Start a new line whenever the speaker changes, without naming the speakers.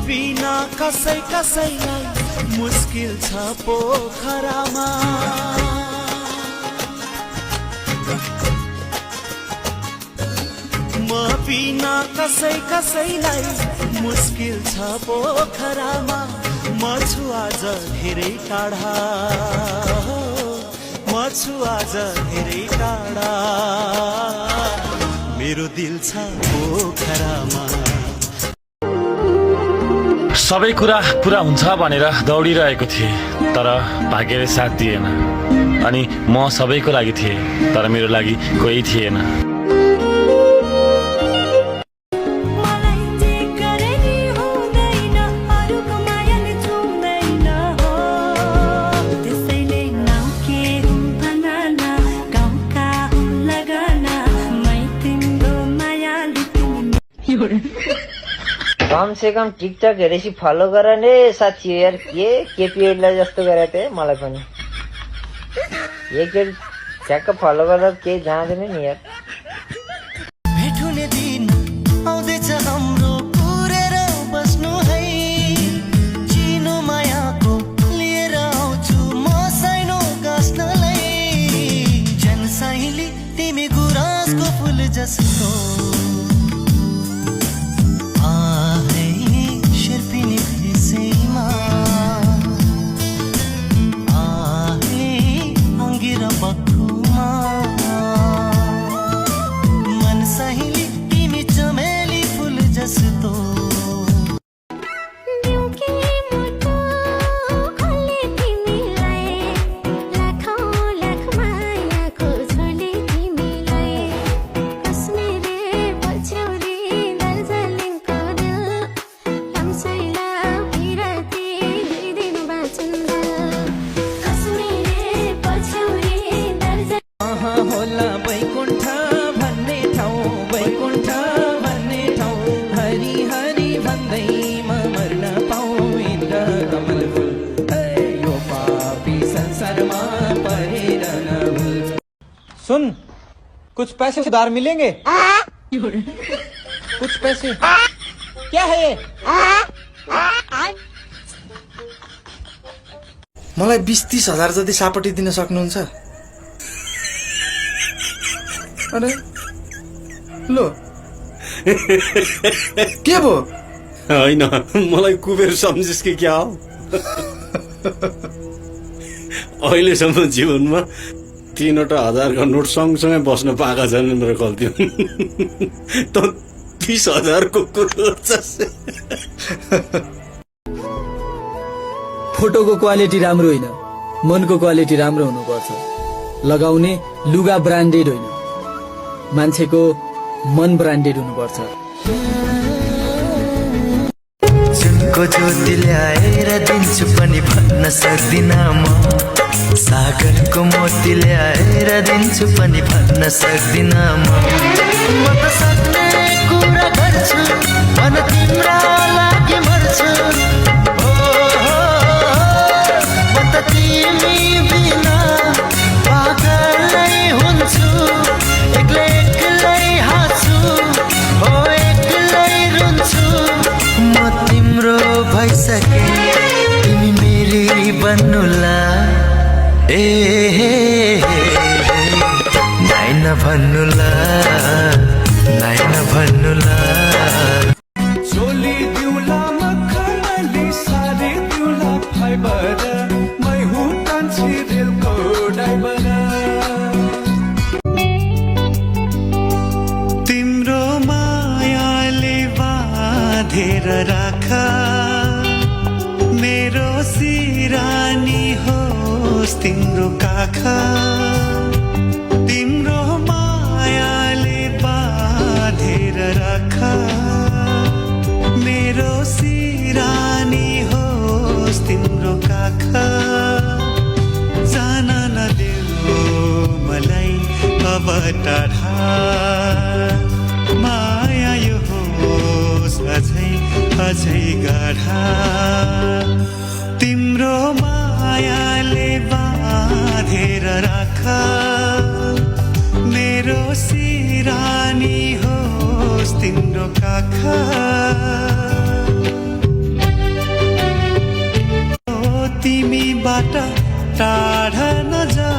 बिना कसैलाई मुस्किल छ पोखरामा बिना कसैलाई मुस्किल छ पोखरामा म छु आज धेरै टाढा मेरो दिल छ पोखरामा
सबै कुरा पुरा हुन्छ भनेर दौडिरहेको थिएँ तर भाग्यले साथ दिएन अनि म सबैको लागि थिएँ तर मेरो लागि कोही थिएन
कम से कम टिकटक हेरेपछि फलो गर ने साथी यार के पिएडलाई जस्तो गरे थे मलाई पनि एकचोटि ठ्याक्क फलो गरेर केही जाँदैन नि यार
भेटुने दिन आउँदैछ हाम्रो पुरेर बस्नु है चिनो मायाको लिएर आउँछु म साइनो गाँस्नलाई जनसाइली तिमी गुराँसको फुल जस्तो
सुन कुछ पैसे उधार मिलेंगे कुछ पैसे क्या है ये
मलाई 20-30 हजार जति सापटी दिन सक्नुहुन्छ अरे लो के भो
हैन मलाई कुबेर सम्झिस कि क्या हो अहिलेसम्म जीवनमा 3वटा 1000 नोट सँगसँगै बस्न पाएका छन् मेरो गल्ती त 20,000 को कुरो
फोटोको क्वालिटी राम्रो होइन मनको क्वालिटी राम्रो हुनुपर्छ लगाउने लुगा ब्रान्डेड होइन मान्छेको मन ब्रान्डेड हुनुपर्छ
जुनको ज्योति ल्याएर दिन्छु पनि भन्न सक्दिन म सागरको मोती ल्याएर दिन्छु पनि भन्न सक्दिन म त सक्ने कुरा गर्छु मन तिम्रा लागि मर्छु म त तिमी बिना पागलै हुन्छु एक्लै हाँस्छु हो एक्लै रुन्छु म तिम्रो भइसके तिमी मेरी बन्नुला नाइन भन्नुला नाइन भन्नुला चोली दिउला मखनली सारी दिउला फाइबर मै हुँ कान्छी रेलको ड्राइभर तिम्रो मायाले बाँधेर राख मेरो सिरानी होस् तिम्रो काखा तिम्रो मायाले बाँधेर राख मेरो सिरानी होस् तिम्रो काखा जान नदेऊ मलाई अब टाढा माया यो होस् अझै गाढा तिम्रो मायाले बाँधेर राख मेरो सिरानी होस् तिम्रो काखा बाट टाढा नजा